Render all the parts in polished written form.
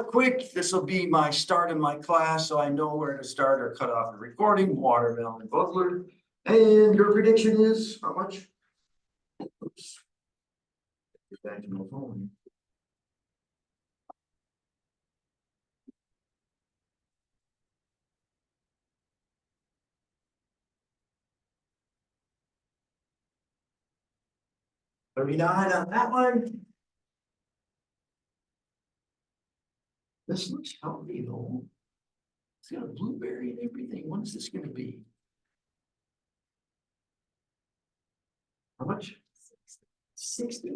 quick, this will be my start in my class, so I know where to start or cut off the recording. Watermelon Butler. And your prediction is how much? Oops. Get back to my phone. $39 on that one. This looks healthy though. It's got a blueberry and everything. What is this going to be? How much? 60.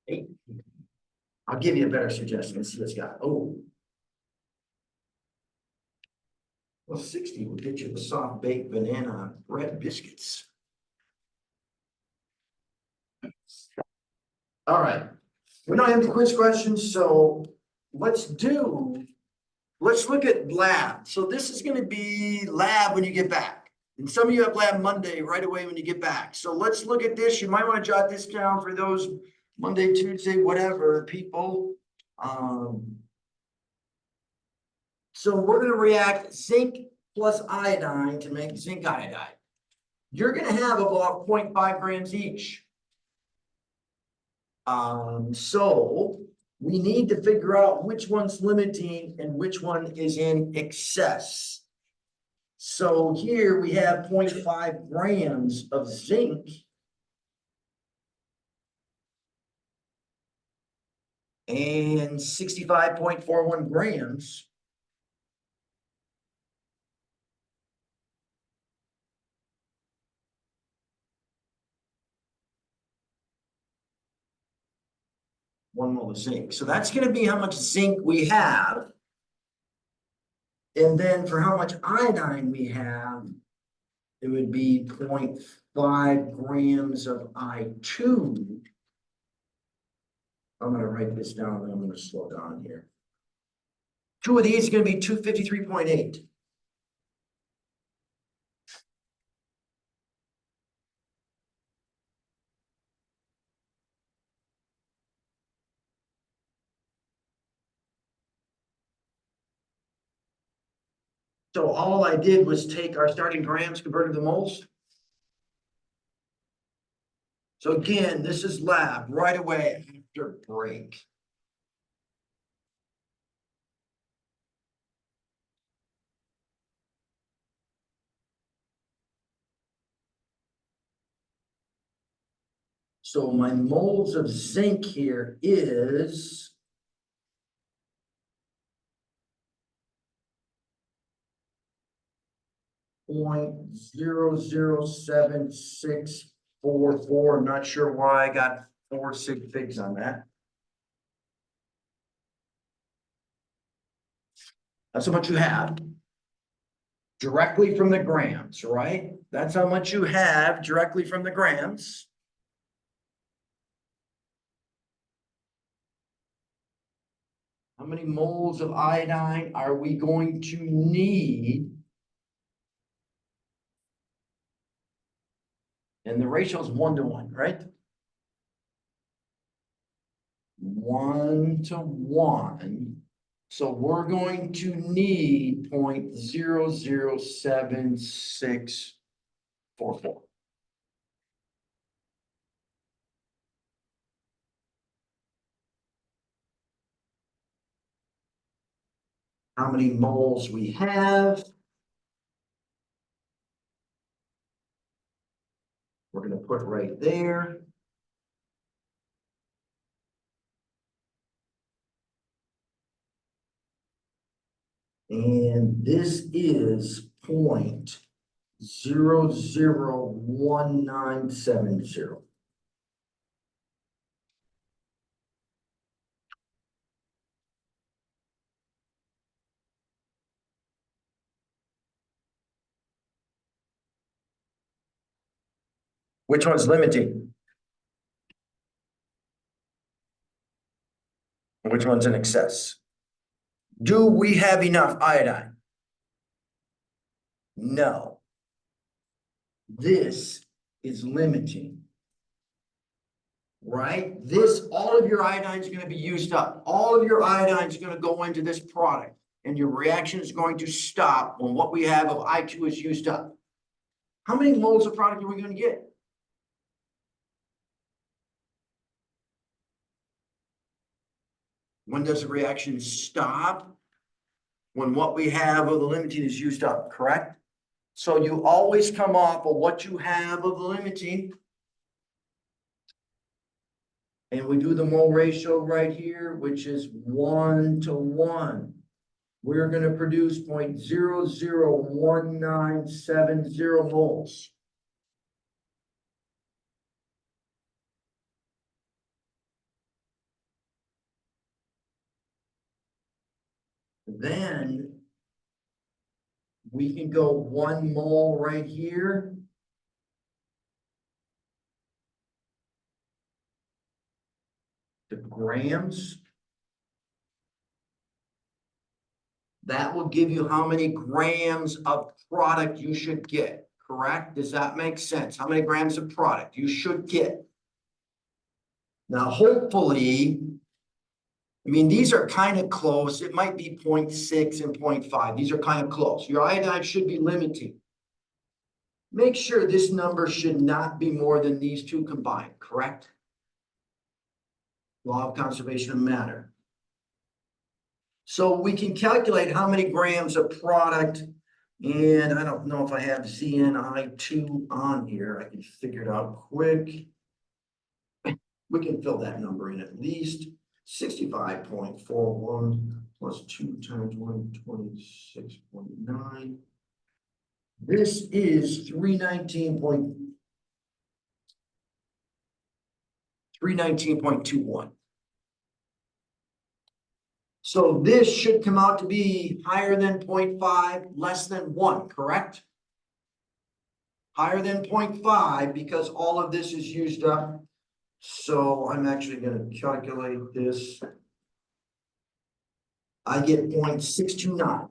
Eight. I'll give you a better suggestion. Let's see what it's got. Oh. Well, 60 will get you the soft baked banana bread biscuits. All right. We don't have any quiz questions, so let's look at lab. So this is going to be lab when you get back. And some of you have lab Monday right away when you get back. So let's look at this. You might want to jot this down for those Monday, Tuesday, whatever people. So we're going to react zinc plus iodine to make zinc iodide. You're going to have about 0.5 grams each. So we need to figure out which one's limiting and which one is in excess. So here we have 0.5 grams of zinc. And 65.41 grams. One mole of zinc. So that's going to be how much zinc we have. And then for how much iodine we have, it would be 0.5 grams of I2. I'm going to write this down and I'm going to slow down here. Two of these is going to be 253.8. So all I did was take our starting grams converted to moles. So again, this is lab right away after break. So my moles of zinc here is 0.007644. I'm not sure why I got 4 sig figs on that. That's how much you have directly from the grams, right? That's how much you have directly from the grams. How many moles of iodine are we going to need? And the ratio is 1 to 1, right? 1 to 1. So we're going to need 0.007644. How many moles we have? We're going to put right there. And this is 0.001970. Which one's limiting? Which one's in excess? Do we have enough iodine? No. This is limiting. Right? This, all of your iodine is going to be used up. All of your iodine is going to go into this product, and your reaction is going to stop when what we have of I2 is used up. How many moles of product are we going to get? When does the reaction stop? When what we have of the limiting is used up, correct? So you always come off of what you have of the limiting. And we do the mole ratio right here, which is 1:1. We're going to produce 0.001970 moles. Then we can go 1 mole right here. To grams. That will give you how many grams of product you should get, correct? Does that make sense? How many grams of product you should get? Now, hopefully, I mean, these are kind of close. It might be 0.6 and 0.5. These are kind of close. Your iodine should be limiting. Make sure this number should not be more than these two combined, correct? Law of conservation of matter. So we can calculate how many grams of product, and I don't know if I have ZnI2 on here. I can figure it out quick. We can fill that number in at least. 65.41 plus 2 times 126.9. This is 319.21. So this should come out to be higher than 0.5, less than 1, correct? Higher than 0.5 because all of this is used up. So I'm actually going to calculate this. I get 0.629.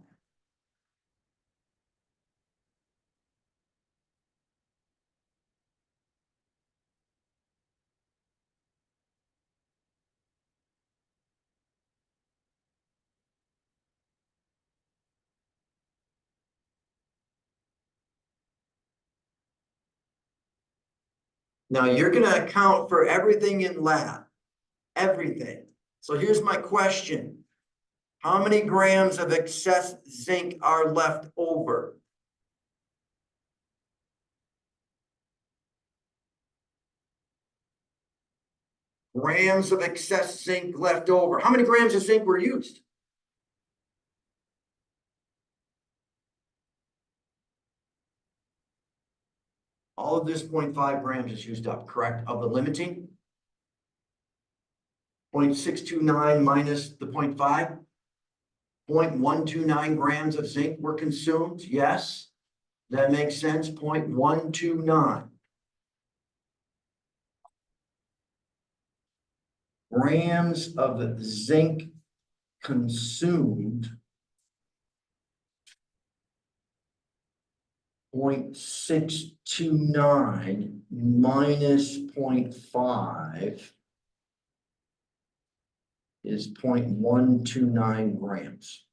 Now you're going to account for everything in lab, everything. So here's my question. How many grams of excess zinc are left over? Grams of excess zinc left over. How many grams of zinc were used? All of this 0.5 grams is used up, correct? Of the limiting? 0.629 minus the 0.5? 0.129 grams of zinc were consumed, yes? That makes sense, 0.129. Grams of zinc consumed. 0.629 minus 0.5 is 0.129 grams.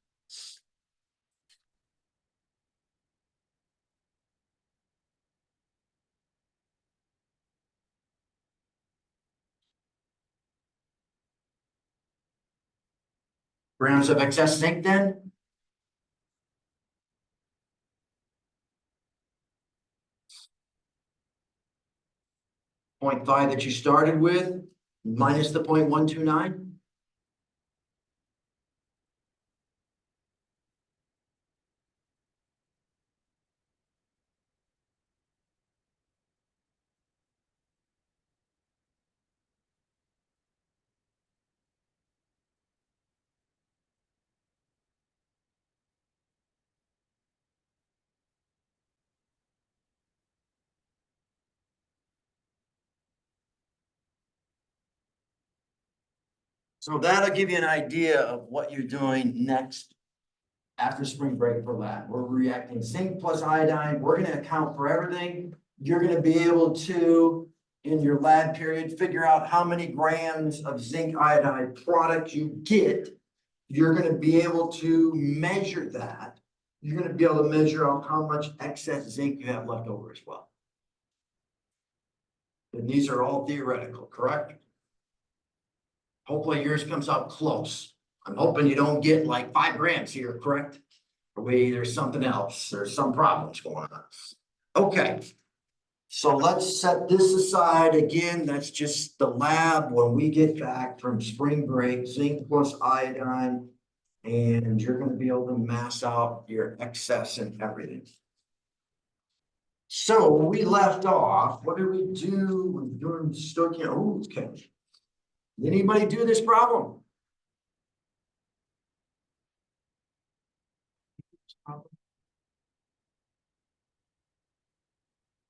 Grams of excess zinc then? Point 0.5 that you started with minus the 0.129. So that'll give you an idea of what you're doing next after spring break for lab. We're reacting zinc plus iodine. We're going to account for everything. you're gonna be able to, in your lab period, figure out how many grams of zinc iodide product you get. You're gonna be able to measure that. You're gonna be able to measure out how much excess zinc you have left over as well. And these are all theoretical, correct? Hopefully yours comes out close. I'm hoping you don't get like 5 grams here, correct? Or maybe there's something else, there's some problems going on. Okay. So let's set this aside again. That's just the lab when we get back from spring break, zinc plus iodine. And you're going to be able to mass out your excess and everything. So we left off. What did we do? We're doing Stoichiometry. Oh, okay. Did anybody do this problem?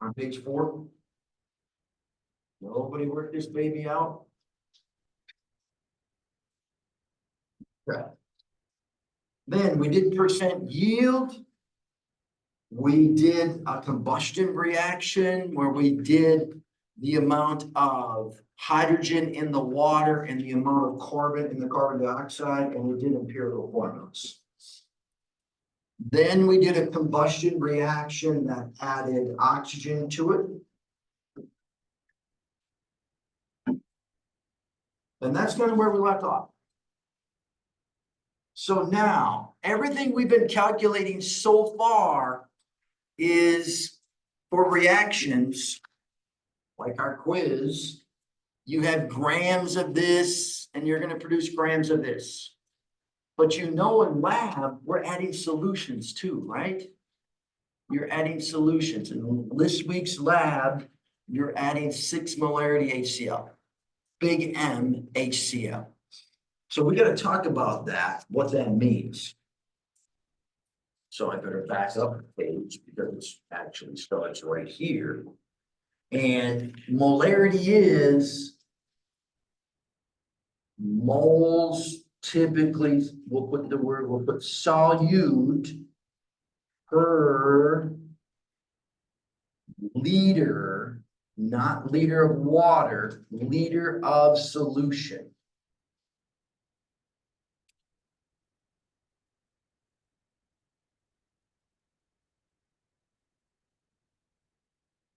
On page 4. Nobody worked this baby out? Okay. Then we did percent yield. We did a combustion reaction where we did the amount of hydrogen in the water and the amount of carbon in the carbon dioxide, and we did empirical formulas. Then we did a combustion reaction that added oxygen to it. And that's kind of where we left off. So now, everything we've been calculating so far is for reactions, like our quiz. You have grams of this, and you're going to produce grams of this. But you know in lab, we're adding solutions too, right? You're adding solutions. In this week's lab, you're adding 6 molarity HCl, big M HCl. So we got to talk about that, what that means. So I better back up the page because it's actually starts right here. And molarity is moles. Typically, we'll put solute per liter, not liter of water, liter of solution.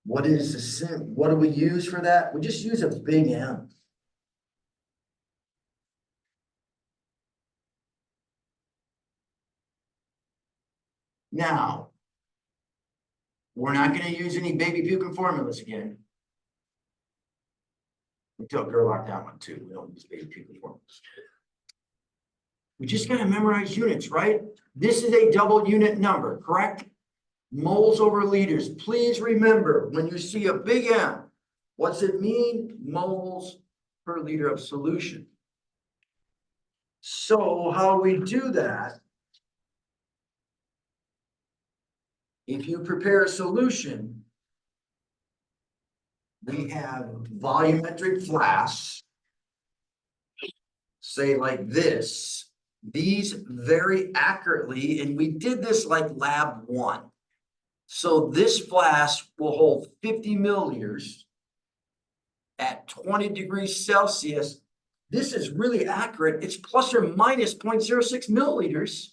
What is the sim? What do we use for that? We just use a big M. Now, we're not going to use any baby puking formulas again. We tell Gerlach that one too. We don't use baby puking formulas. We just got to memorize units, right? This is a double unit number, correct? Moles over liters. Please remember, when you see a big M, what's it mean? Moles per liter of solution. So how we do that, if you prepare a solution, we have volumetric flasks, say like this. These very accurately, and we did this like lab 1. So this flask will hold 50 milliliters at 20 degrees Celsius. This is really accurate. It's plus or minus 0.06 milliliters.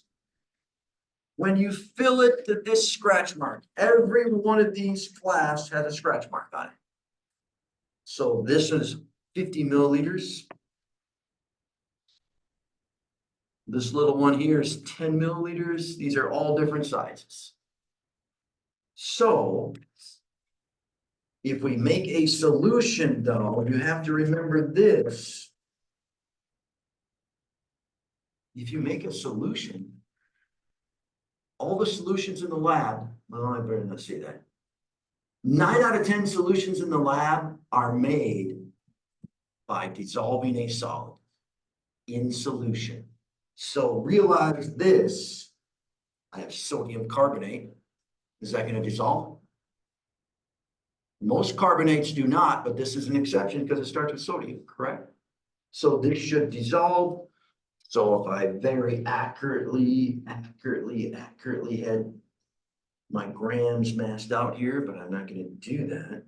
When you fill it to this scratch mark, every one of these flasks has a scratch mark on it. So this is 50 milliliters. This little one here is 10 milliliters. These are all different sizes. So if we make a solution, though, you have to remember this. If you make a solution, all the solutions in the lab, well, I better not say that. 9 out of 10 solutions in the lab are made by dissolving a solid in solution. So realize this. I have sodium carbonate. Is that going to dissolve? Most carbonates do not, but this is an exception because it starts with sodium, correct? So this should dissolve. So if I very accurately had my grams masked out here, but I'm not gonna do that.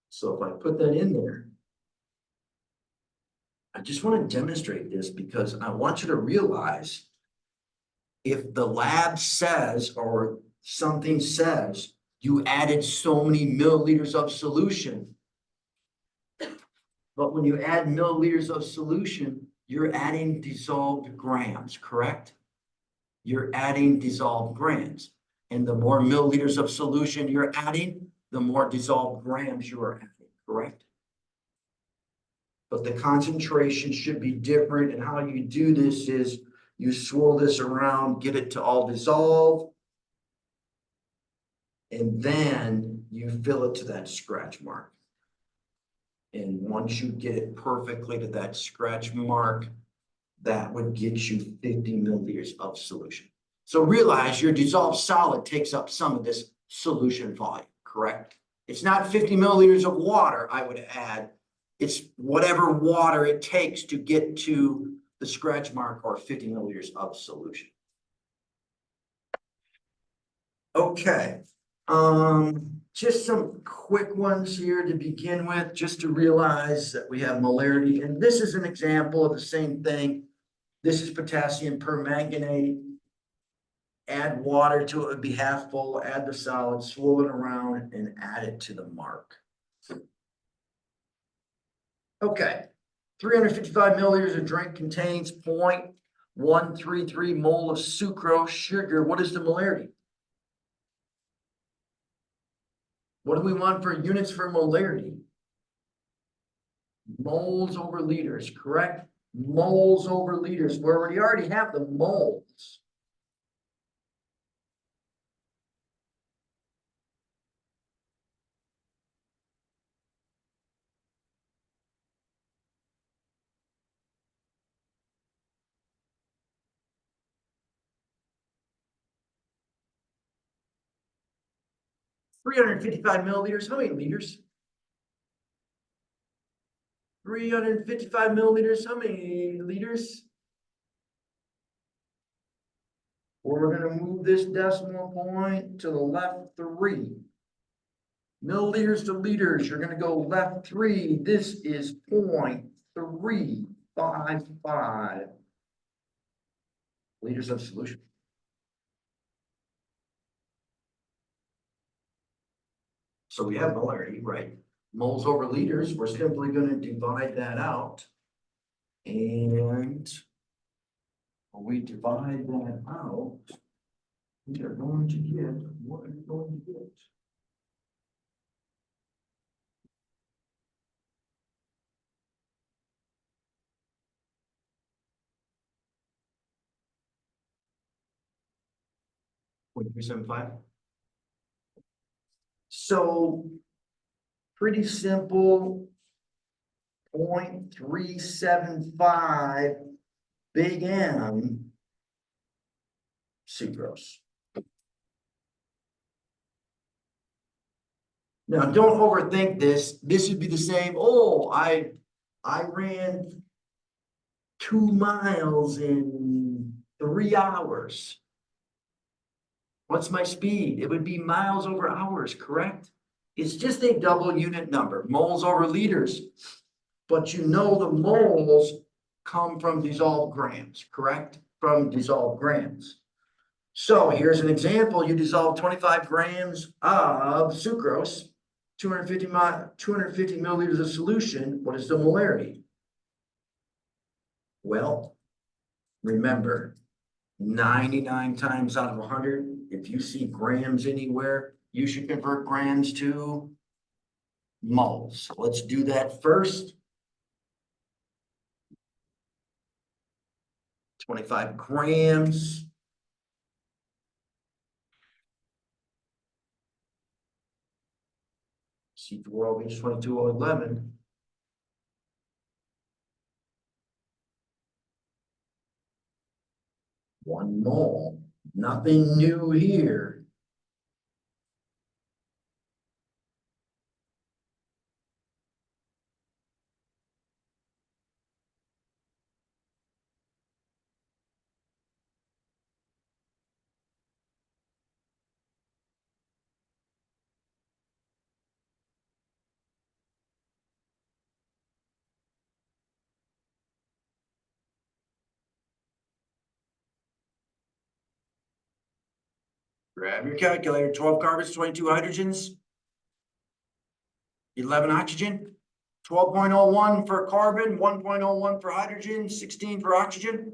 So if I put that in there, I just want to demonstrate this because I want you to realize if the lab says, or something says, you added so many milliliters of solution. But when you add milliliters of solution, you're adding dissolved grams, correct? You're adding dissolved grams. And the more milliliters of solution you're adding, the more dissolved grams you are adding, correct? But the concentration should be different. And how you do this is you swirl this around, get it to all dissolve. And then you fill it to that scratch mark. And once you get it perfectly to that scratch mark, that would get you 50 milliliters of solution. So realize your dissolved solid takes up some of this solution volume, correct? It's not 50 milliliters of water I would add. It's whatever water it takes to get to the scratch mark or 50 milliliters of solution. Okay. Just some quick ones here to begin with, just to realize that we have molarity. And this is an example of the same thing. This is potassium permanganate. Add water to it, would be half full, add the solid, swirl it around, and add it to the mark. Okay, 355 milliliters of drink contains 0.133 mole of sucrose sugar. What is the molarity? What do we want for units for molarity? Moles over liters, correct? Moles over liters, where we already have the moles. Three hundred and 55 milliliters, how many liters? 355 milliliters, how many liters? We're gonna move this decimal point to the left 3. Milliliters to liters, you're gonna go left 3. This is 0.355 liters of solution. So we have molarity, right? Moles over liters, we're simply gonna divide that out. And when we divide that out, we are going to get what are you going to get? .375. So pretty simple. 0.375 big M sucrose. Now, don't overthink this. This would be the same. Oh, I ran 2 miles in 3 hours. What's my speed? It would be miles over hours, correct? It's just a double unit number, moles over liters. But you know the moles come from dissolved grams, correct? From dissolved grams. So here's an example. You dissolve 25 grams of sucrose, 250 milliliters of solution. What is the molarity? Well, remember, 99 times out of 100, if you see grams anywhere, you should convert grams to moles. So let's do that first. 25 grams. C4 means 2211. One mole. Nothing new here. Grab your calculator, 12 carbons, 22 hydrogens, 11 oxygen, 12.01 for carbon, 1.01 for hydrogen, 16 for oxygen.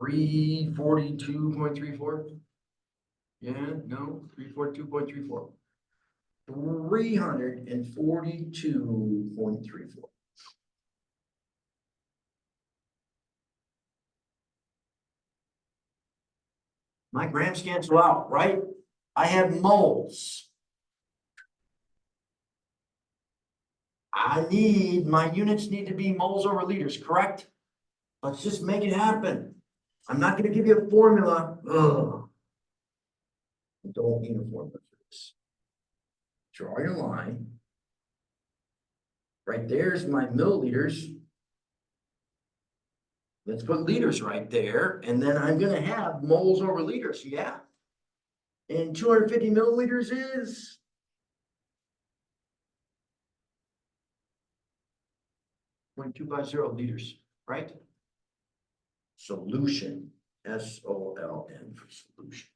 $342.34. Yeah, no, 342.34. 342.34. My grams cancel out, right? I have moles. My units need to be moles over liters, correct? Let's just make it happen. I'm not gonna give you a formula. Ugh. I don't need a formula for this. Draw your line. Right there's my milliliters. Let's put liters right there, and then I'm gonna have moles over liters, yeah. And 250 milliliters is 0.250 liters, right? Solution, SOLN for solution.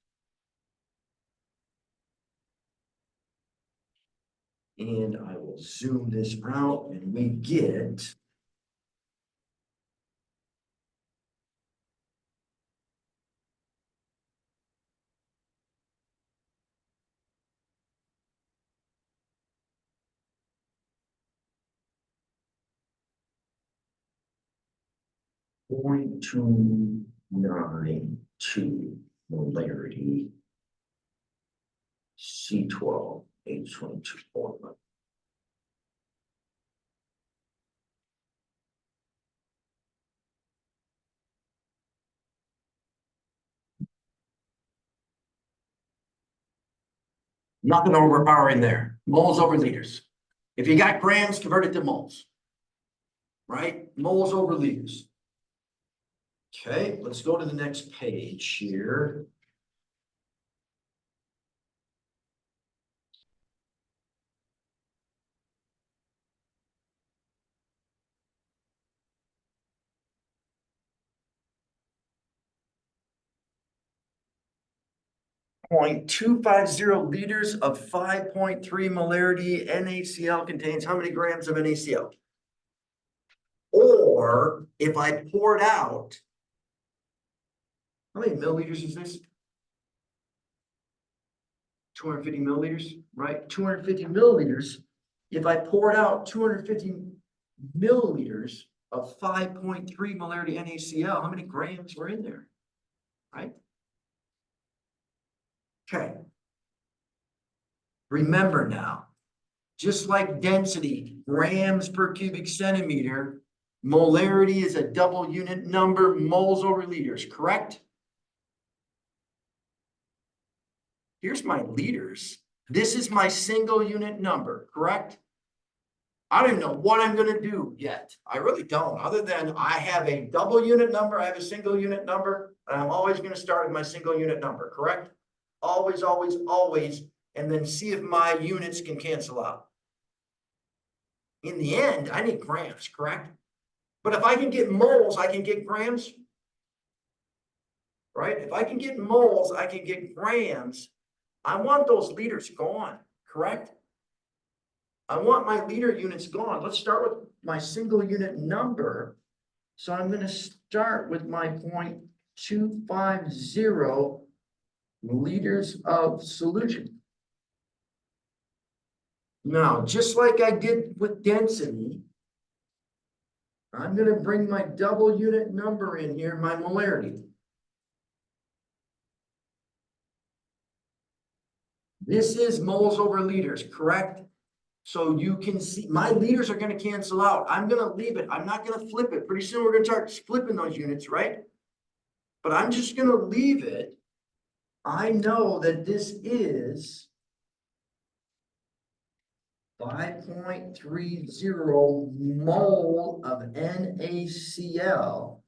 And I will zoom this out and we get 0.292 molarity C12 H22.1. Nothing overpowering there. Moles over liters. If you got grams, convert it to moles. Right? Moles over liters. Okay, let's go to the next page here. .250 liters of 5.3 molarity NaCl contains how many grams of NaCl? Or if I pour it out, how many milliliters is this? 250 milliliters, right? 250 milliliters. If I pour it out 250 milliliters of 5.3 molarity NaCl, how many grams were in there? Right? Okay. Remember now, just like density, grams per cubic centimeter, molarity is a double unit number, moles over liters, correct? Here's my liters. This is my single unit number, correct? I don't even know what I'm going to do yet. I really don't, other than I have a double unit number, I have a single unit number, and I'm always going to start with my single unit number, correct? Always, always, always, and then see if my units can cancel out. In the end, I need grams, correct? But if I can get moles, I can get grams, right? If I can get moles, I can get grams. I want those liters gone, correct? I want my liter units gone. Let's start with my single unit number. So I'm going to start with my 0.250 liters of solution. Now, just like I did with density, I'm going to bring my double unit number in here, my molarity. This is moles over liters, correct? So you can see my liters are going to cancel out. I'm going to leave it. I'm not going to flip it. Pretty soon we're going to start flipping those units, right? But I'm just going to leave it. I know that this is 5.30 mole of NaCl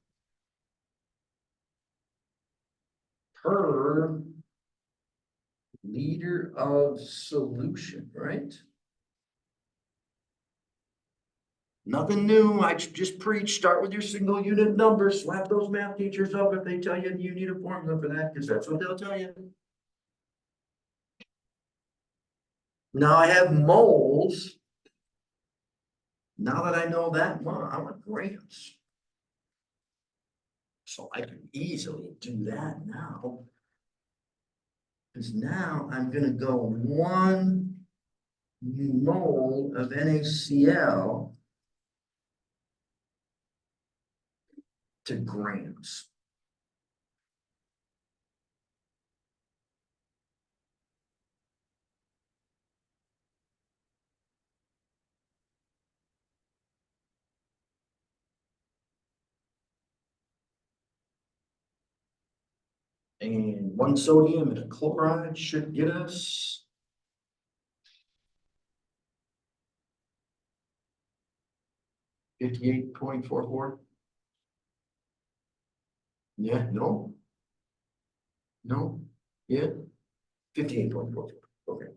per liter of solution, right? Nothing new. I just preach. Start with your single unit numbers. Slap those math teachers up if they tell you you need a formula for that, because that's what they'll tell you. Now I have moles. Now that I know that, well, I want grams. So I can easily do that now. Because now I'm gonna go 1 mole of NaCl to grams. And 1 sodium and a chloride should get us 58.44. Yeah, no. No, yeah, 58.44. Okay.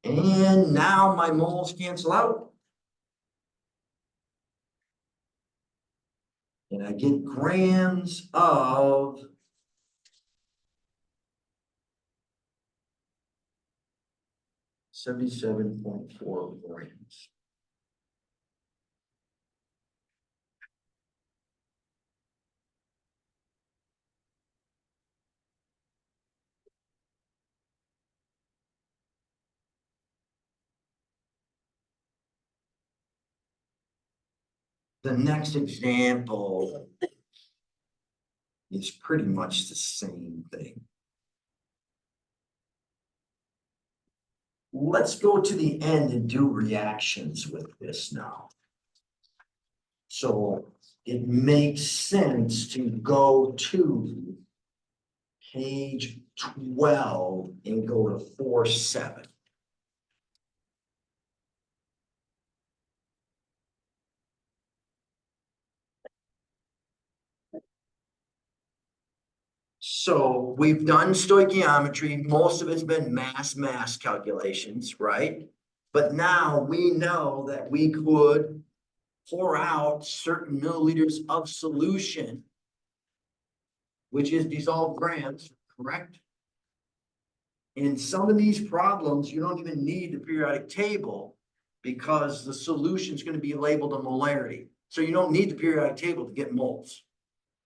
And now my moles cancel out. And I get grams of 77.4 grams. The next example is pretty much the same thing. Let's go to the end and do reactions with this now. So it makes sense to go to page 12 and go to 4.7. So we've done stoichiometry. Most of it's been mass calculations, right? But now we know that we could pour out certain milliliters of solution, which is dissolved grams, correct? In some of these problems, you don't even need the periodic table because the solution is going to be labeled a molarity. So you don't need the periodic table to get moles.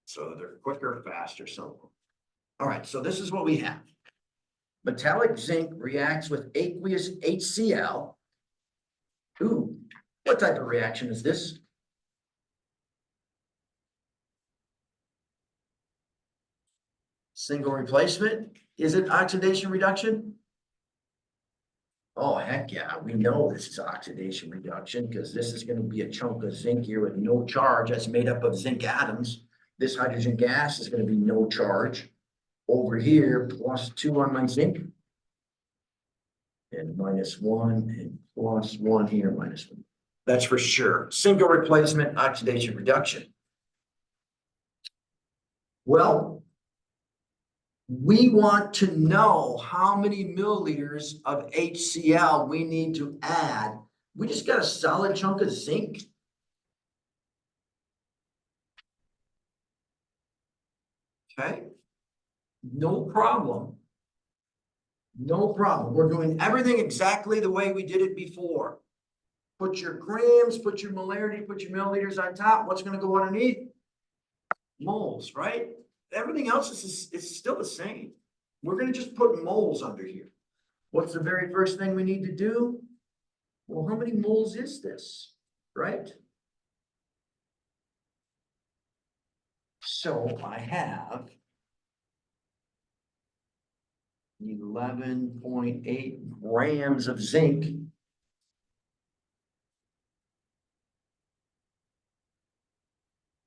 So they're quicker, faster, simple. All right, so this is what we have. Metallic zinc reacts with aqueous HCl. Ooh, what type of reaction is this? Single replacement? Is it oxidation reduction? Oh, heck yeah, we know this is oxidation reduction because this is going to be a chunk of zinc here with no charge that's made up of zinc atoms. This hydrogen gas is going to be no charge. Over here, +2 on my zinc. And -1 and +1 here, -1. That's for sure. Single replacement, oxidation reduction. Well, we want to know how many milliliters of HCl we need to add. We just got a solid chunk of zinc. Okay, no problem. No problem. We're doing everything exactly the way we did it before. Put your grams, put your molarity, put your milliliters on top. What's going to go underneath? Moles, right? Everything else is still the same. We're going to just put moles under here. What's the very first thing we need to do? Well, how many moles is this, right? So I have 11.8 grams of zinc.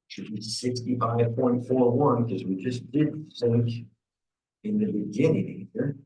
Should be 65.41 because we just did zinc in the beginning here.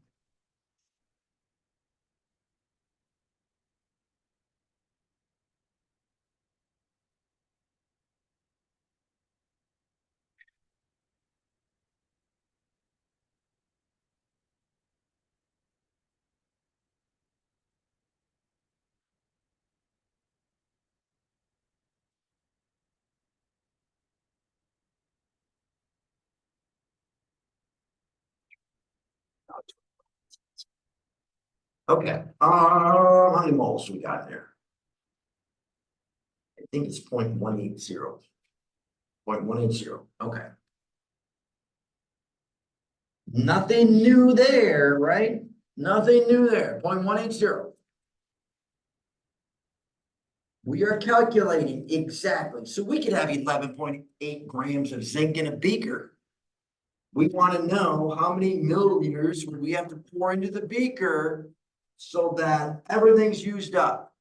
Okay, how many moles we got there? I think it's 0.180. 0.180, okay. Nothing new there, right? Nothing new there, 0.180. We are calculating exactly, so we could have 11.8 grams of zinc in a beaker. We want to know how many milliliters would we have to pour into the beaker so that everything's used up.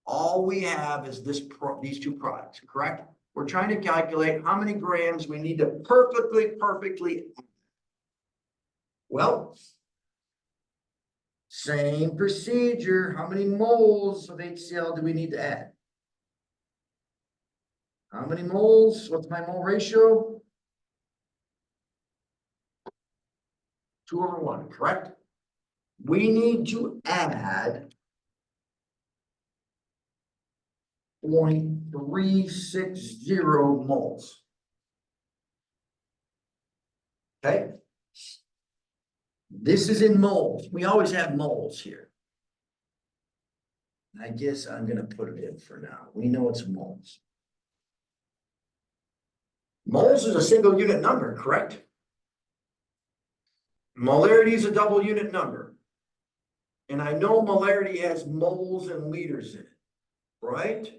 All we have is these two products, correct? We're trying to calculate how many grams we need to perfectly. Well, same procedure. How many moles of HCl do we need to add? How many moles? What's my mole ratio? 2/1, correct? We need to add 0.360 moles. Okay? This is in moles. We always have moles here. I guess I'm going to put it in for now. We know it's moles. Moles is a single unit number, correct? Molarity is a double unit number. And I know molarity has moles and liters in it, right?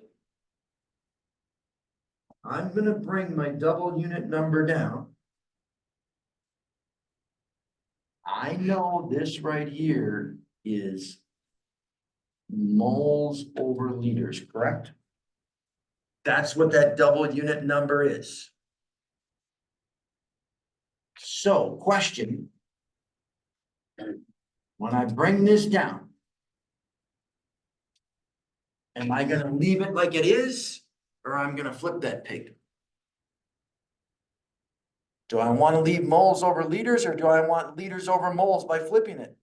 I'm going to bring my double unit number down. I know this right here is moles over liters, correct? That's what that double unit number is. So, question. When I bring this down, am I going to leave it like it is, or I'm going to flip that pig? Do I want to leave moles over liters, or do I want liters over moles by flipping it?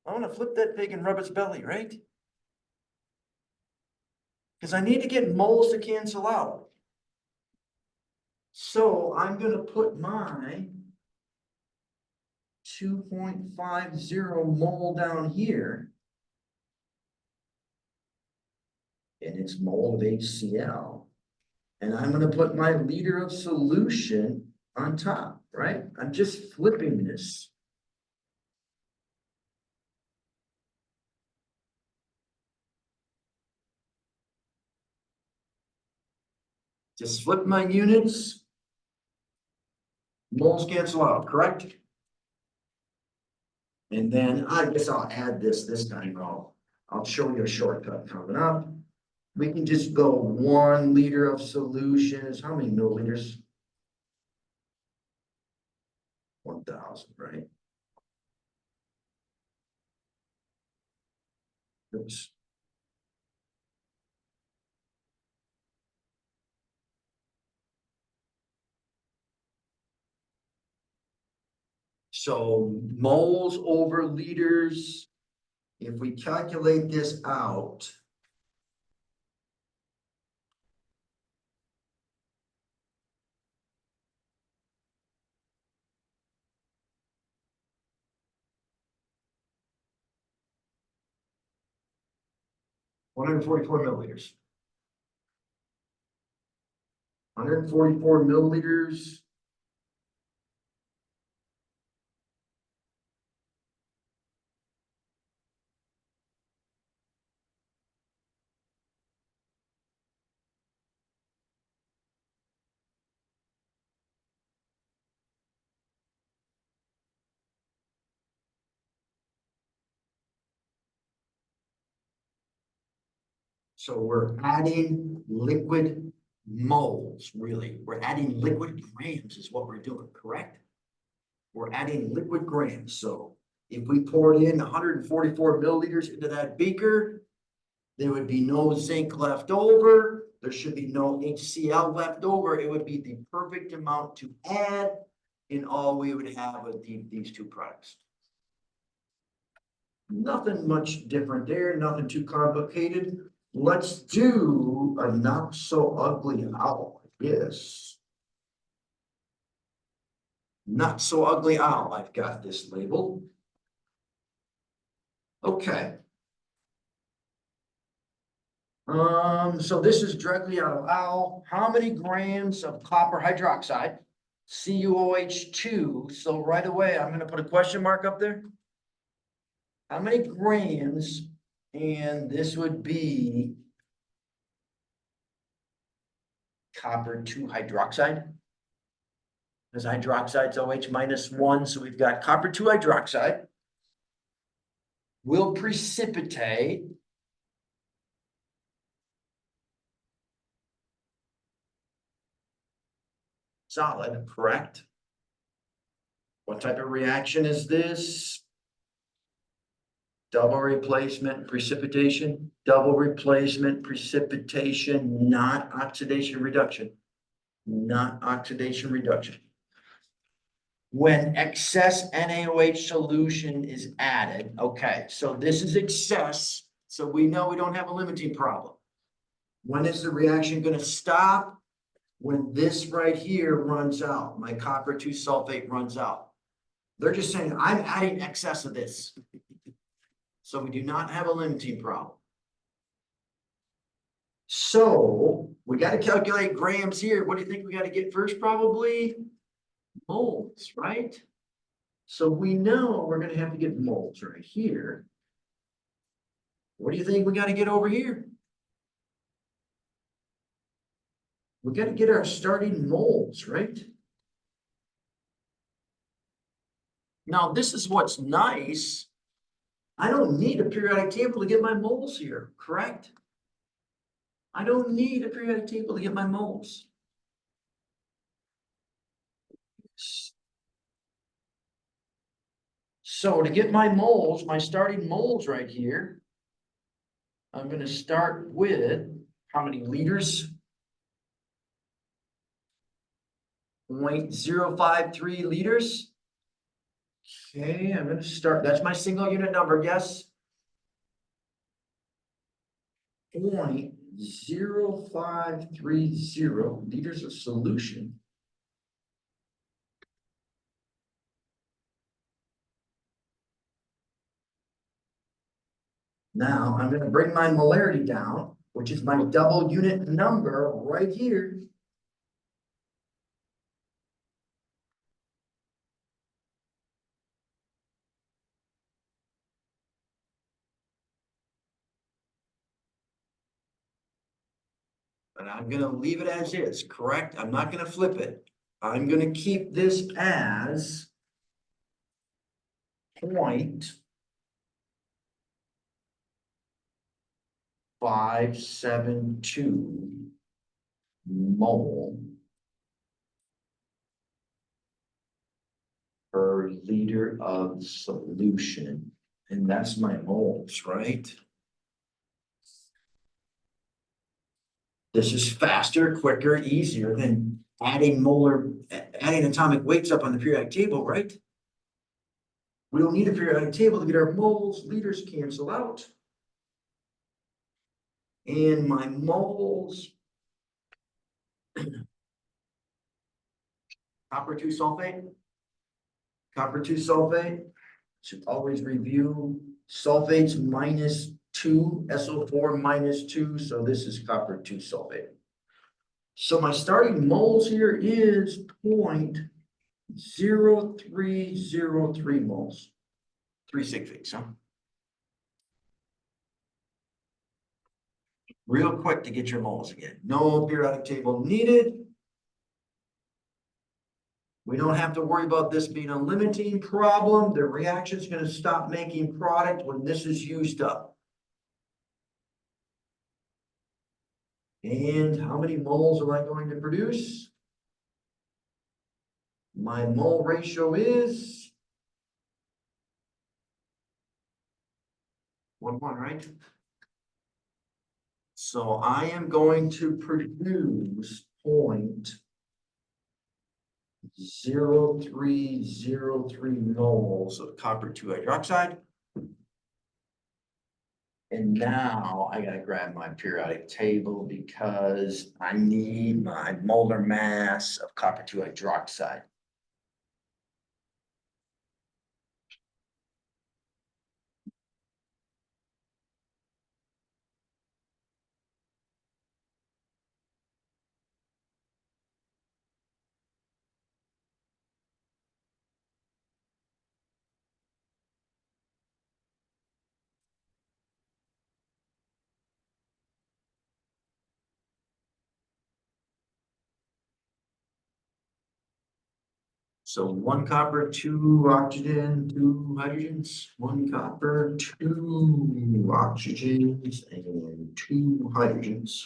I want to flip that pig and rub its belly, right? Because I need to get moles to cancel out. So I'm going to put my 2.50 mole down here. And it's mole of HCl. And I'm going to put my liter of solution on top, right? I'm just flipping this. Just flip my units. Moles cancel out, correct? And then I guess I'll add this time. I'll show you a shortcut coming up. We can just go 1 liter of solution is how many milliliters? 1,000, right? Oops. So moles over liters, if we calculate this out, (144 milliliters). 144 milliliters. So we're adding liquid moles, really. We're adding liquid grams is what we're doing, correct? We're adding liquid grams. So if we poured in 144 milliliters into that beaker, there would be no zinc left over. There should be no HCl left over. It would be the perfect amount to add, and all we would have would be these two products. Nothing much different there, nothing too complicated. Let's do a not so ugly owl, yes. Not so ugly owl, I've got this labeled. Okay. So this is directly out of owl. How many grams of copper hydroxide? CuOH2. So right away, I'm gonna put a question mark up there. How many grams? And this would be copper 2 hydroxide. Because hydroxide's OH minus 1, so we've got copper 2 hydroxide. Will precipitate solid, correct? What type of reaction is this? Double replacement, precipitation, double replacement, precipitation, not oxidation reduction. Not oxidation reduction. When excess NaOH solution is added, okay, so this is excess, so we know we don't have a limiting problem. When is the reaction gonna stop? When this right here runs out, my copper 2 sulfate runs out. They're just saying, I'm adding excess of this. So we do not have a limiting problem. So we got to calculate grams here. What do you think we got to get first? Probably moles, right? So we know we're going to have to get moles right here. What do you think we got to get over here? We got to get our starting moles, right? Now, this is what's nice. I don't need a periodic table to get my moles here, correct? I don't need a periodic table to get my moles. So to get my moles, my starting moles right here, I'm going to start with how many liters? 0.053 liters. Okay, I'm going to start, that's my single unit number, yes? 0.0530 liters of solution. Now I'm going to bring my molarity down, which is my double unit number right here. But I'm going to leave it as is, correct? I'm not going to flip it. I'm going to keep this as 0.572 mole per liter of solution. And that's my moles, right? This is faster, quicker, easier than adding atomic weights up on the periodic table, right? We don't need a periodic table to get our moles, liters cancel out. And my moles, copper 2 sulfate. Copper 2 sulfate, should always review sulfates minus 2, SO4 minus 2, so this is copper 2 sulfate. So my starting moles here is 0.0303 moles. 3 sig figs, huh? Real quick to get your moles again. No periodic table needed. We don't have to worry about this being a limiting problem. The reaction is going to stop making product when this is used up. And how many moles am I going to produce? My mole ratio is 1:1, right? So I am going to produce 0.0303 moles of copper 2 hydroxide. And now I gotta grab my periodic table because I need my molar mass of copper 2 hydroxide. So 1 copper, 2 oxygen, 2 hydrogens, 1 copper, 2 oxygens, and 2 hydrogens.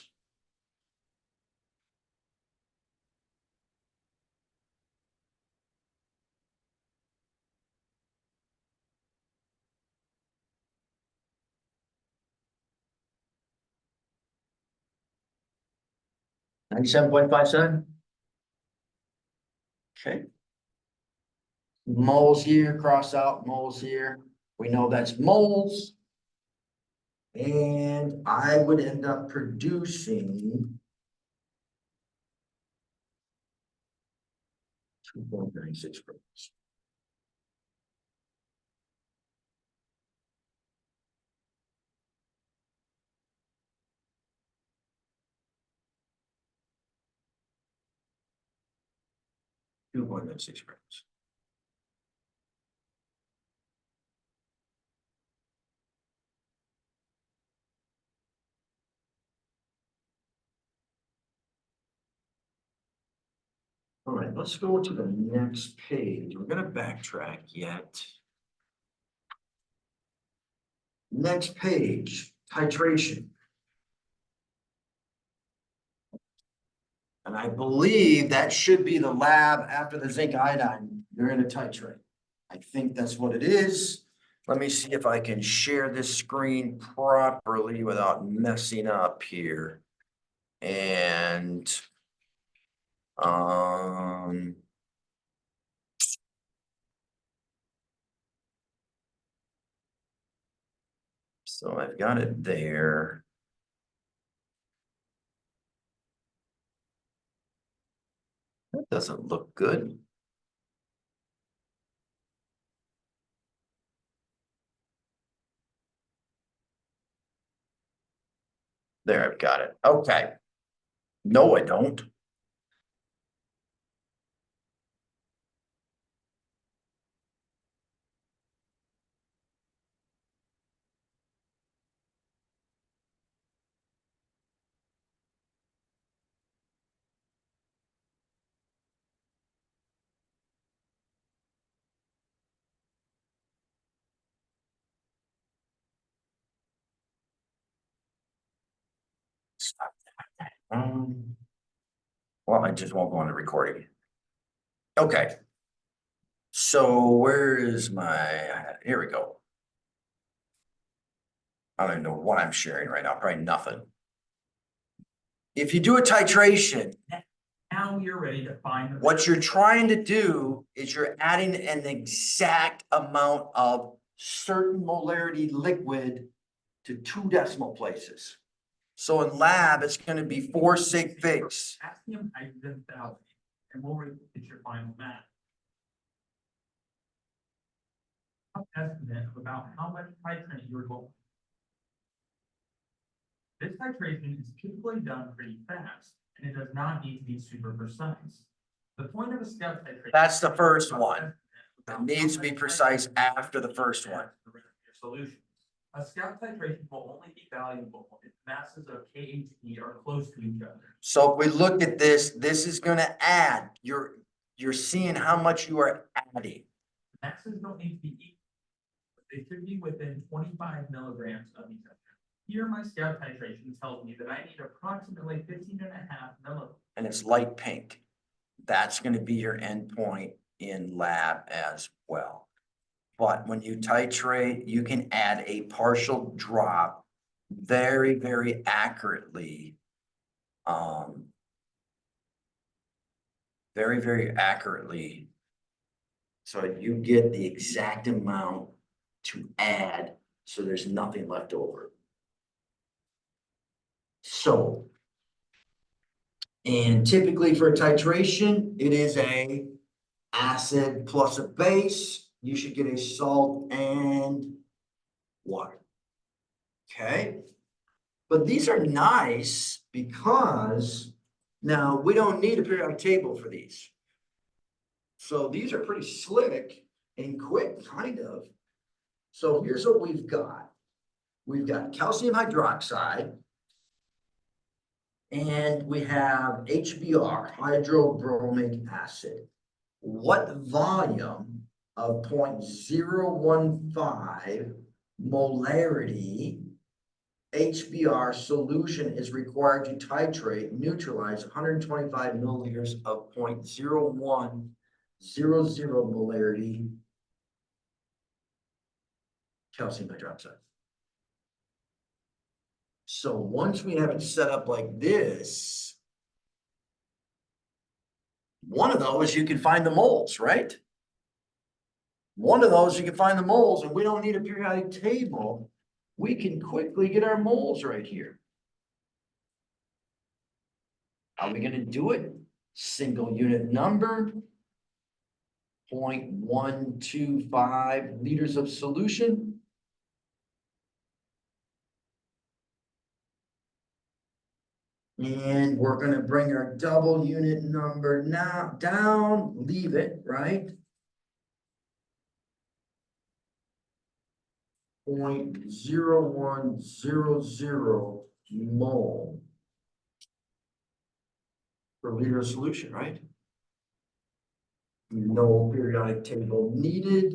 $97.57. Okay. Moles here, cross out moles here. We know that's moles. And I would end up producing 2.96 grams. Two point nine six grams. All right, let's go to the next page. We're gonna backtrack yet. Next page, titration. And I believe that should be the lab after the zinc iodine. You're gonna titrate. I think that's what it is. Let me see if I can share this screen properly without messing up here. And so I've got it there. That doesn't look good. There, I've got it. Okay. No, I don't. Stop that. Well, I just won't go on the recording. Okay. So where is my, here we go. I don't even know what I'm sharing right now, probably nothing. If you do a titration, now you're ready to find what you're trying to do is you're adding an exact amount of certain molarity liquid to 2 decimal places. So in lab, it's going to be 4 sig figs. potassium hydrogen phthalate, and we'll get your final math. Estimate of about how much titrant you're going. This titration is typically done pretty fast, and it does not need to be super precise. The point of a step titration. That's the first one. It needs to be precise after the first one. Solution. A scout titration will only be valuable if masses of KHP are close to each other. So if we look at this, this is going to add. You're seeing how much you are adding. Masses don't need to be equal, but they should be within 25 milligrams of each other. Here, my scout titration tells me that I need approximately 15.5 milligrams. And it's light pink. That's going to be your endpoint in lab as well. But when you titrate, you can add a partial drop very, very accurately. Very, very accurately. So you get the exact amount to add, so there's nothing left over. So, and typically for titration, it is a acid plus a base. You should get a salt and water. Okay. But these are nice because now we don't need a periodic table for these. So these are pretty slick and quick, kind of. So here's what we've got. We've got calcium hydroxide. And we have HBr, hydrobromic acid. what volume of 0.015 molarity HBr solution is required to titrate, neutralize 125 milliliters of 0.0100 molarity calcium hydroxide. So once we have it set up like this, one of those you can find the moles, right? One of those you can find the moles, and we don't need a periodic table. We can quickly get our moles right here. How are we going to do it? Single unit number, 0.125 liters of solution. And we're going to bring our double unit number now down, leave it, right? 0.0100 mole per liter of solution, right? No periodic table needed.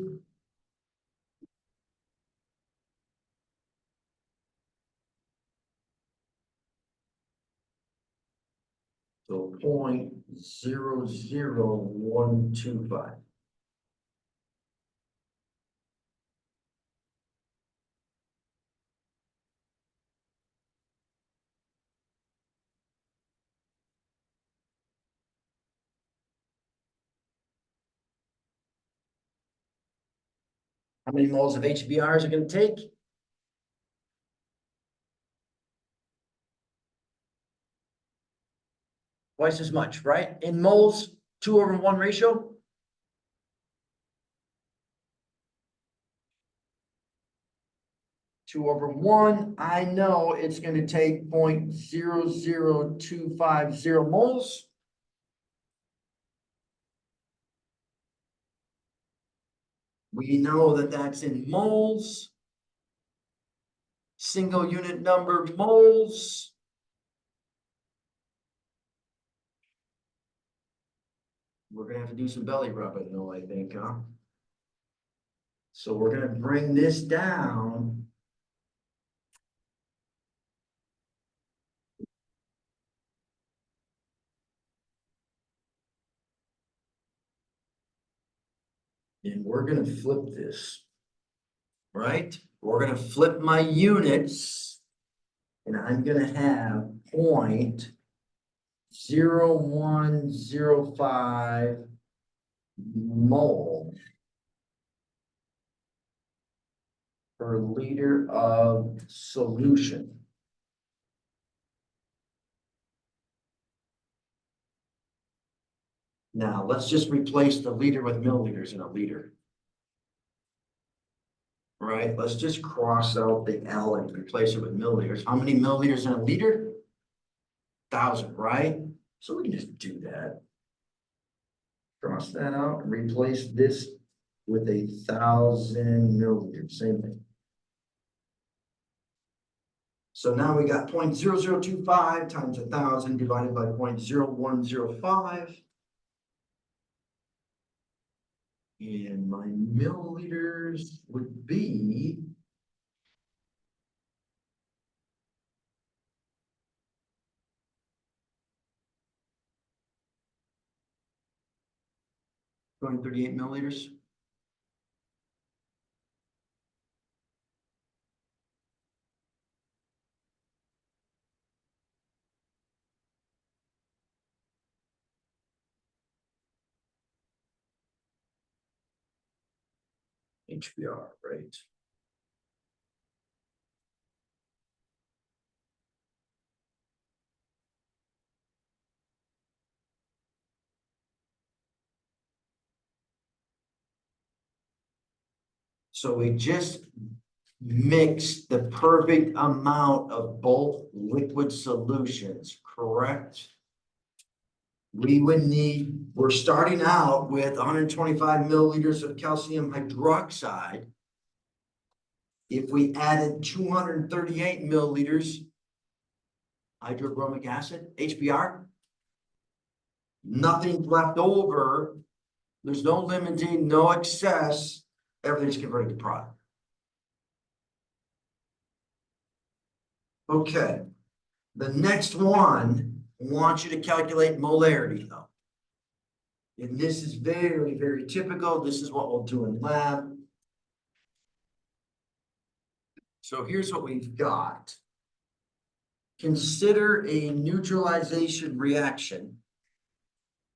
So 0.00125. How many moles of HBr is it going to take? Twice as much, right? In moles, 2/1 ratio. Two over one, I know it's going to take 0.00250 moles. We know that that's in moles. Single unit number moles. We're gonna have to do some belly rubbing though, I think, huh? So we're gonna bring this down. And we're gonna flip this, right? We're gonna flip my units. And I'm gonna have 0.0105 mole per liter of solution. Now, let's just replace the liter with milliliters in a liter. Right, let's just cross out the L and replace it with milliliters. How many milliliters in a liter? 1,000, right? So we can just do that. Cross that out and replace this with 1,000 milliliters, same thing. So now we got 0.0025 times 1,000 divided by 0.0105. And my milliliters would be 238 milliliters. HBr, right? So we just mixed the perfect amount of both liquid solutions, correct? We would need, we're starting out with 125 milliliters of calcium hydroxide. If we added 238 milliliters hydrobromic acid, HBr, nothing left over There's no limiting, no excess, everything's converted to product. Okay, the next one, I want you to calculate molarity though. And this is very, very typical. This is what we'll do in lab. So here's what we've got. Consider a neutralization reaction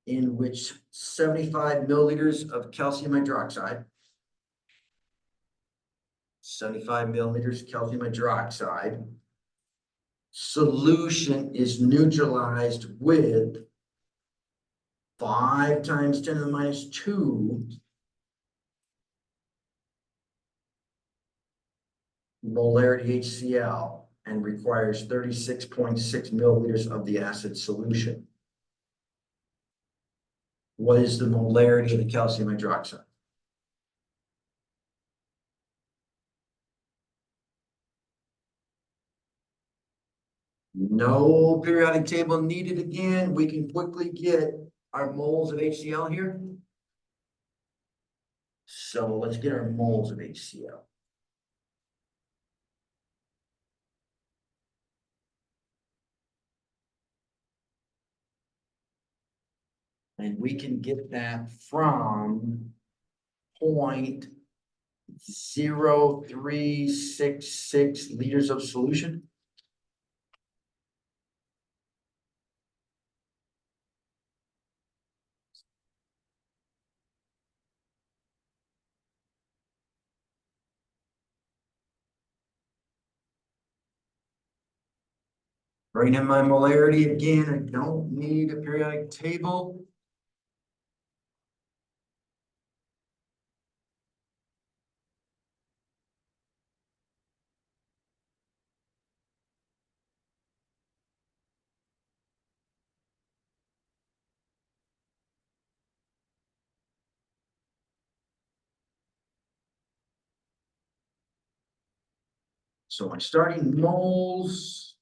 in which 75 milliliters of calcium hydroxide, 75 milliliters calcium hydroxide, solution is neutralized with 5 times 10 to the minus 2 molarity HCl and requires 36.6 milliliters of the acid solution. What is the molarity of the calcium hydroxide? No periodic table needed again. We can quickly get our moles of HCl here. So let's get our moles of HCl. And we can get that from 0.0366 liters of solution. Bring in my molarity again. I don't need a periodic table. So my starting moles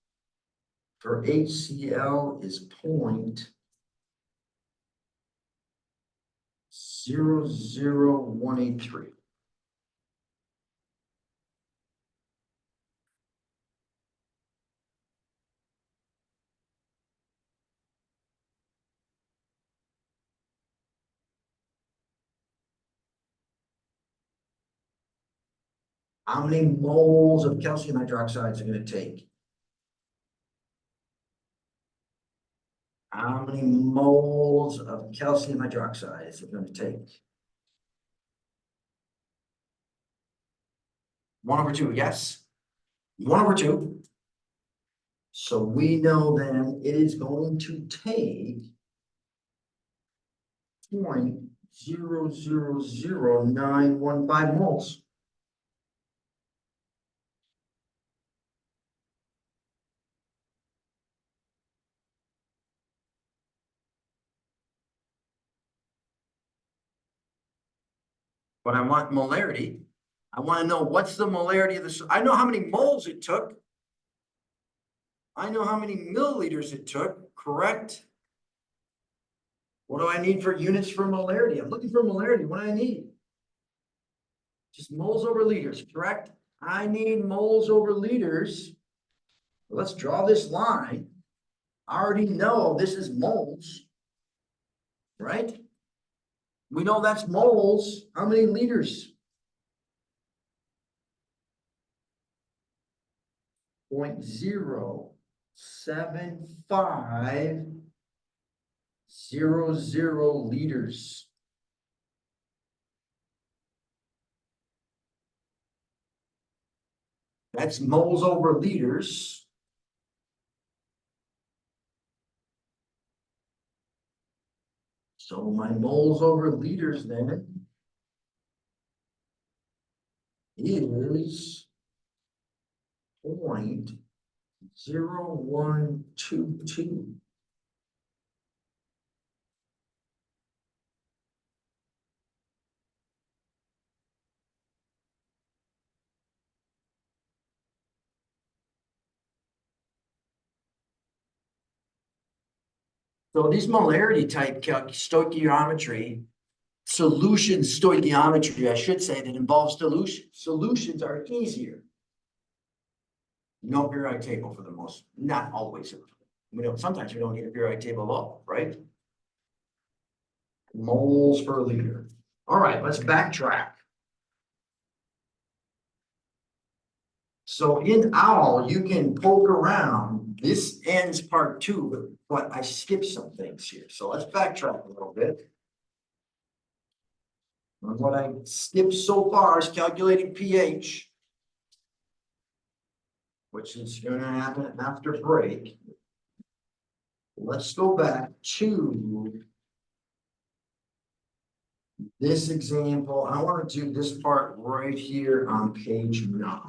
for HCl is 0.00183. How many moles of calcium hydroxide is it going to take? How many moles of calcium hydroxide is it going to take? 1/2, yes? 1/2. So we know then it is going to take 0.000915 moles. But I want molarity. I want to know what's the molarity of this. I know how many moles it took. I know how many milliliters it took, correct? What do I need for units for molarity? I'm looking for molarity. What do I need? Just moles over liters, correct? I need moles over liters. Let's draw this line. I already know this is moles, right? We know that's moles. How many liters? 0.07500 liters. That's moles over liters. So my moles over liters then is 0.0122. So these molarity type stoichiometry solution stoichiometry, I should say, that involves solutions. Solutions are easier. No periodic table for the most, not always. Sometimes we don't need a periodic table at all, right? Moles per liter. All right, let's backtrack. So in OWL, you can poke around. This ends part 2, but I skipped some things here. So let's backtrack a little bit. And what I skipped so far is calculating pH, which is going to happen after break. Let's go back to this example. I want to do this part right here on page 9.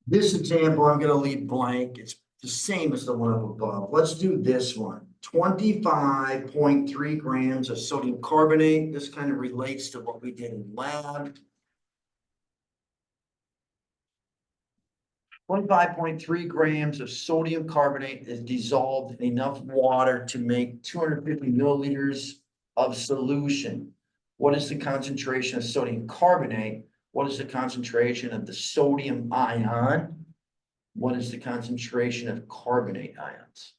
This example, I'm going to leave blank. It's the same as the one up above. Let's do this one. 25.3 grams of sodium carbonate. This kind of relates to what we did in lab. 25.3 grams of sodium carbonate is dissolved in enough water to make 250 milliliters of solution. What is the concentration of sodium carbonate? What is the concentration of the sodium ion? What is the concentration of carbonate ions?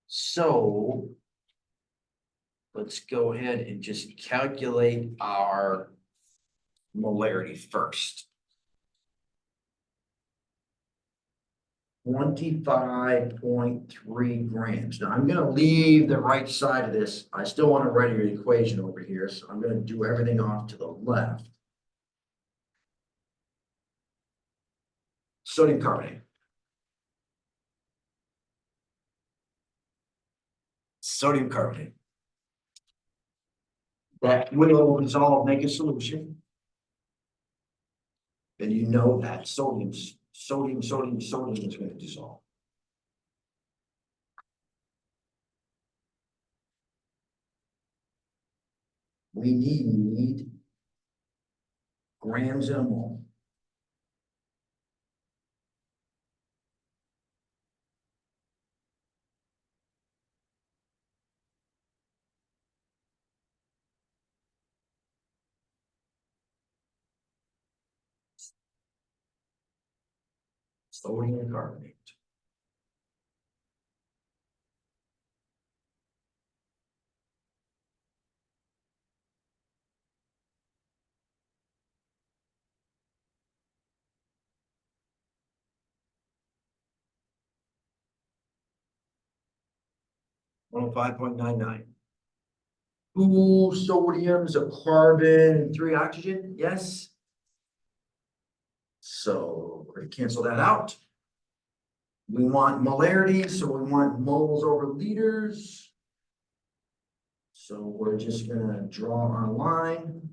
So let's go ahead and just calculate our molarity first. 25.3 grams. Now I'm going to leave the right side of this. I still want to write your equation over here, so I'm going to do everything off to the left. Sodium carbonate. Sodium carbonate. That will dissolve, make a solution. And you know that sodium is going to dissolve. We need grams in a mole. Sodium carbonate. Oh, 5.99. 2 sodiums, a carbon, 3 oxygen. Yes. So we're going to cancel that out. We want molarity, so we want moles over liters. So we're just going to draw our line.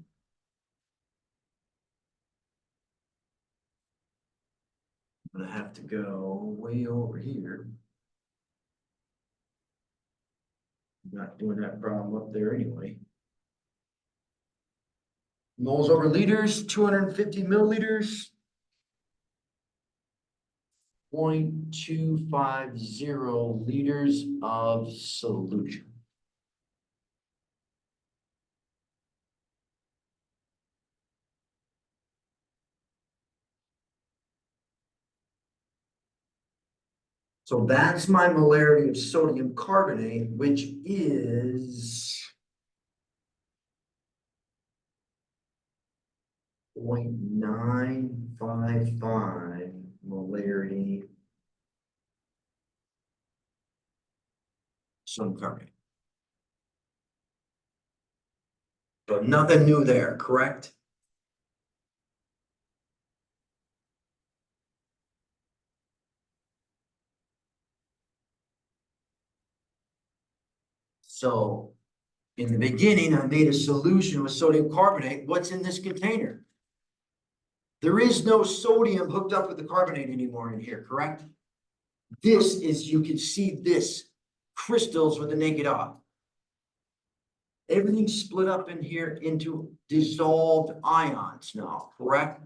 I'm going to have to go way over here. Not doing that problem up there anyway. Moles over liters, 250 milliliters. 0.250 liters of solution. So that's my molarity of sodium carbonate, which is 0.955 molarity sodium carbonate. So nothing new there, correct? So in the beginning, I made a solution with sodium carbonate. What's in this container? There is no sodium hooked up with the carbonate anymore in here, correct? This is, you can see this, crystals with the naked eye. Everything's split up in here into dissolved ions now, correct?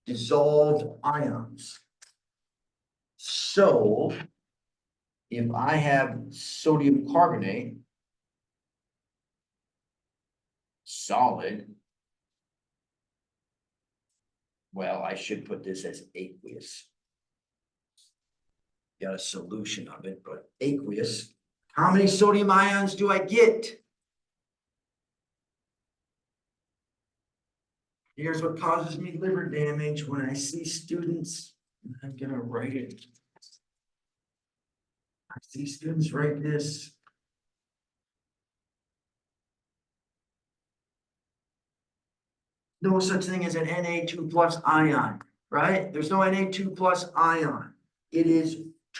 Dissolved ions. So if I have sodium carbonate, solid, well, I should put this as aqueous. Got a solution of it, but aqueous. How many sodium ions do I get? Here's what causes me liver damage when I see students. I'm gonna write it. I see students write this. No such thing as an Na2 plus ion, right? There's no Na2 plus ion. It is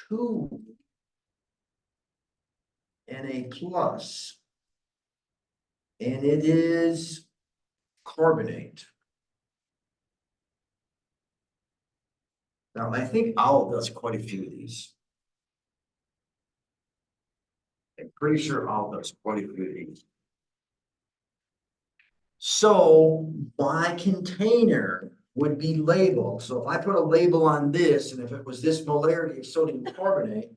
2 Na plus, and it is carbonate. Now, I think Owl does quite a few of these. I'm pretty sure Owl does quite a few of these. So my container would be labeled. So if I put a label on this, and if it was this molarity of sodium carbonate,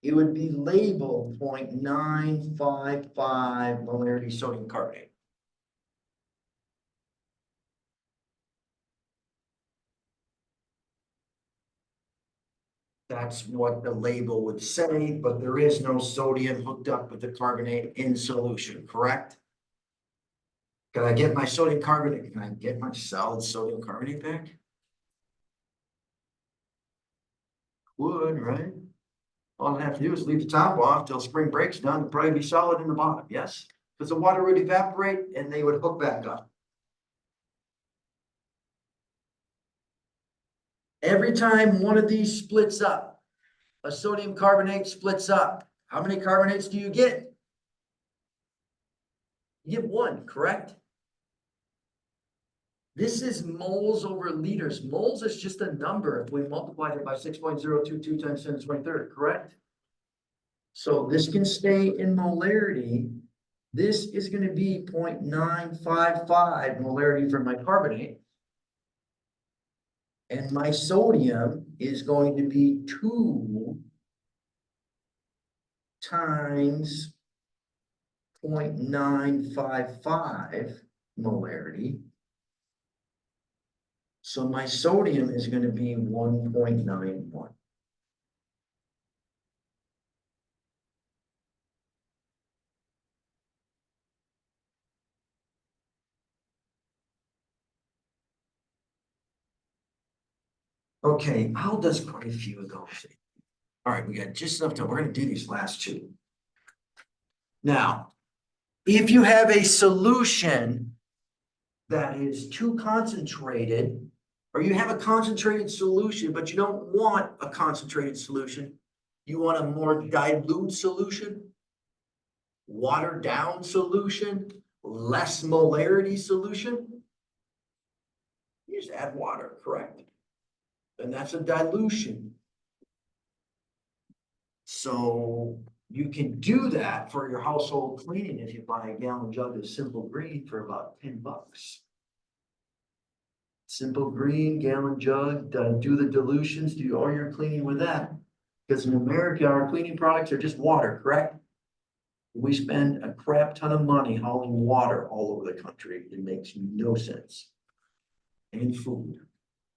it would be labeled 0.955 molarity sodium carbonate. That's what the label would say, but there is no sodium hooked up with the carbonate in solution, correct? Can I get my sodium carbonate? Can I get my solid sodium carbonate back? Would, right? All I have to do is leave the top off till spring break's done, it'll probably be solid in the bottom, yes? Because the water would evaporate and they would hook back up. Every time one of these splits up, a sodium carbonate splits up, how many carbonates do you get? You get one, correct? This is moles over liters. Moles is just a number if we multiply it by 6.022 times 10 to the 23rd, correct? So this can stay in molarity. This is going to be 0.955 molarity for my carbonate. And my sodium is going to be 2 times 0.955 molarity. So my sodium is going to be 1.91. Okay, how does quite a few of those? All right, we got just enough time. We're going to do these last two. Now, if you have a solution that is too concentrated, or you have a concentrated solution, but you don't want a concentrated solution, you want a more dilute solution, watered down solution, less molarity solution, you just add water, correct? And that's a dilution. So you can do that for your household cleaning if you buy a gallon jug of Simple Green for about $10. Simple Green gallon jug, do the dilutions, do all your cleaning with that. Because in America, our cleaning products are just water, correct? We spend a crap ton of money hauling water all over the country. It makes no sense. And food.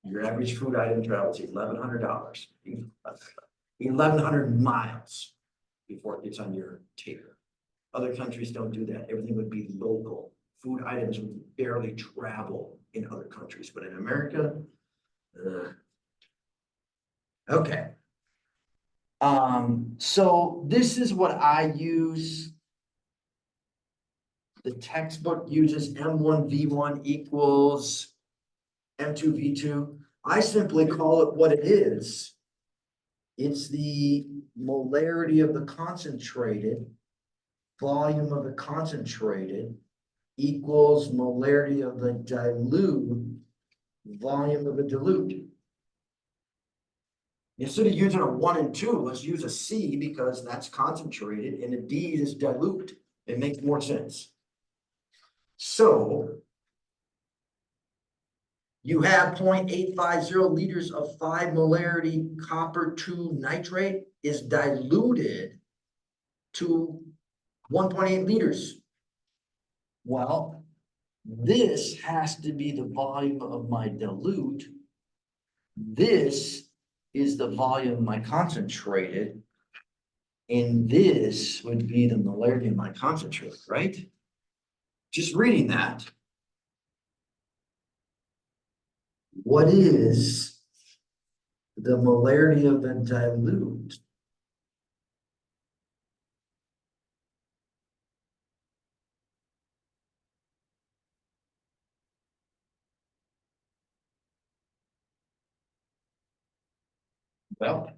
Your average food item travels $1,100. 1,100 miles before it gets on your table. Other countries don't do that. Everything would be local. Food items would barely travel in other countries, but in America, okay. So this is what I use. The textbook uses M1V1 equals M2V2. I simply call it what it is. It's the molarity of the concentrated, volume of the concentrated equals molarity of the dilute, volume of the dilute. Instead of using a 1 and 2, let's use a C because that's concentrated and a D is dilute. It makes more sense. So you have 0.850 liters of 5 molarity copper 2 nitrate is diluted to 1.8 liters. Well, this has to be the volume of my dilute. This is the volume of my concentrated. And this would be the molarity of my concentrate, right? Just reading that. What is the molarity of the dilute? Well,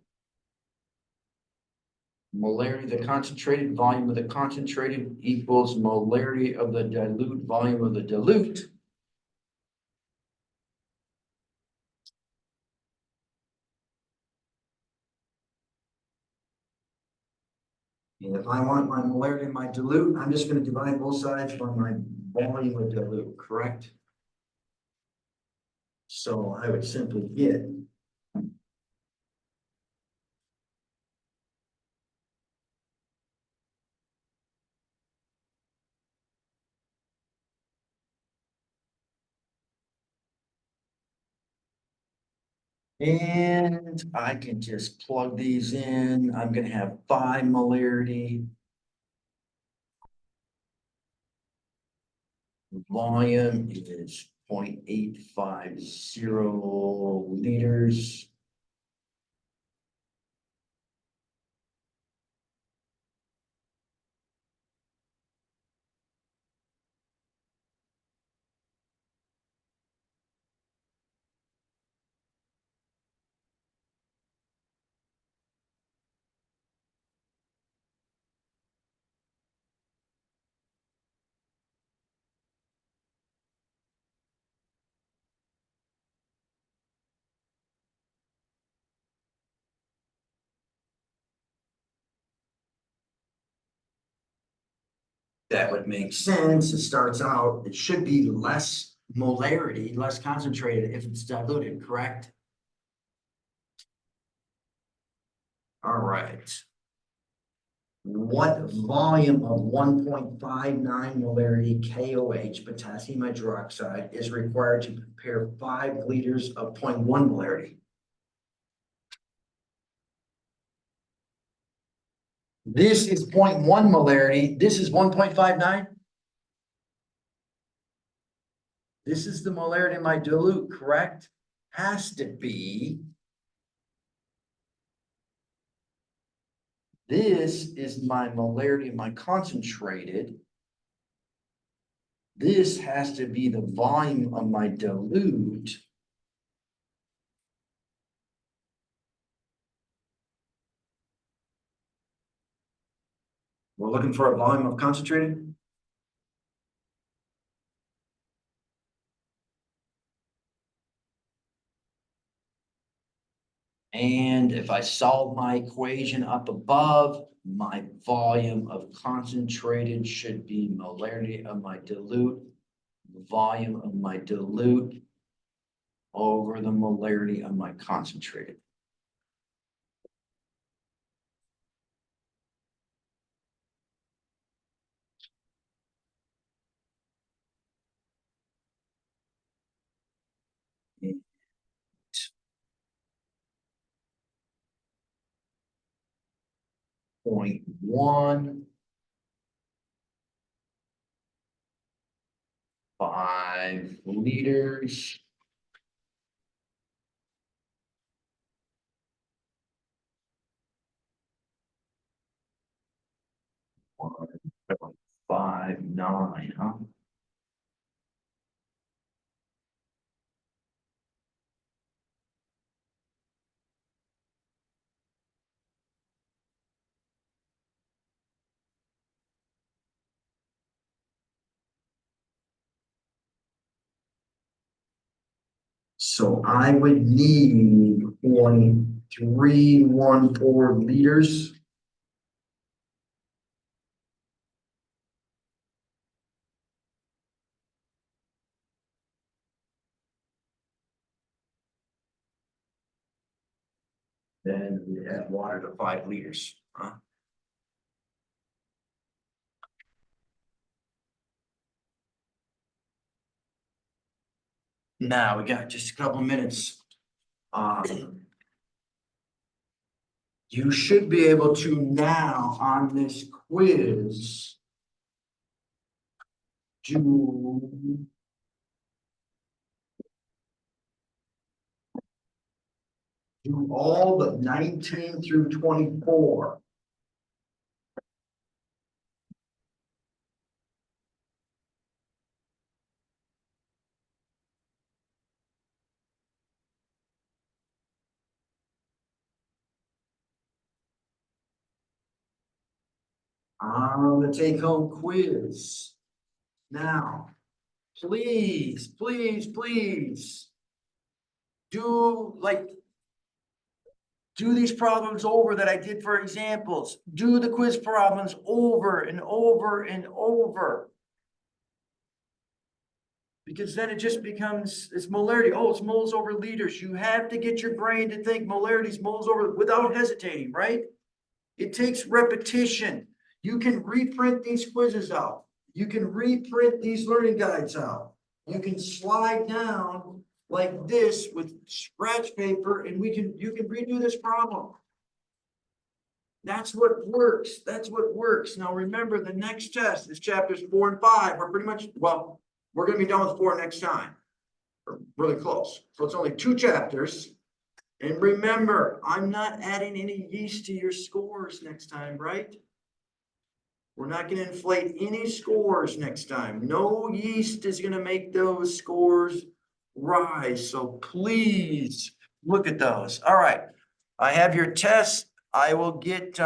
molarity of the concentrated, volume of the concentrated equals molarity of the dilute, volume of the dilute. And if I want my molarity of my dilute, I'm just going to divide both sides by my volume of dilute, correct? So I would simply get and I can just plug these in. I'm going to have 5 molarity. Volume is 0.850 liters. That would make sense. It starts out, it should be less molarity, less concentrated if it's diluted, correct? All right. What volume of 1.59 molarity KOH, potassium hydroxide, is required to prepare 5 liters of 0.1 molarity? This is 0.1 molarity. This is 1.59. This is the molarity of my dilute, correct? Has to be. This is my molarity of my concentrated. This has to be the volume of my dilute. We're looking for a volume of concentrated. And if I solve my equation up above, my volume of concentrated should be molarity of my dilute, volume of my dilute over the molarity of my concentrated. Point 1 5 liters. One, 5.9, huh? So I would need 0.314 liters. Then we add water to 5 liters, huh? Now, we got just a couple of minutes. You should be able to now on this quiz do all but 19 through 24. On the take-home quiz. Now, please, please, please do these problems over that I did for examples. Do the quiz problems over and over and over. Because then it just becomes, it's molarity. Oh, it's moles over liters. You have to get your brain to think molarity is moles over without hesitating, right? It takes repetition. You can reprint these quizzes out. You can reprint these learning guides out. You can slide down like this with scratch paper and you can redo this problem. That's what works. That's what works. Now remember, the next test is chapters 4 and 5. We're pretty much, well, we're going to be done with 4 next time. We're really close. So it's only 2 chapters. And remember, I'm not adding any yeast to your scores next time, right? We're not going to inflate any scores next time. No yeast is going to make those scores rise. So please look at those. All right. I have your test. I will get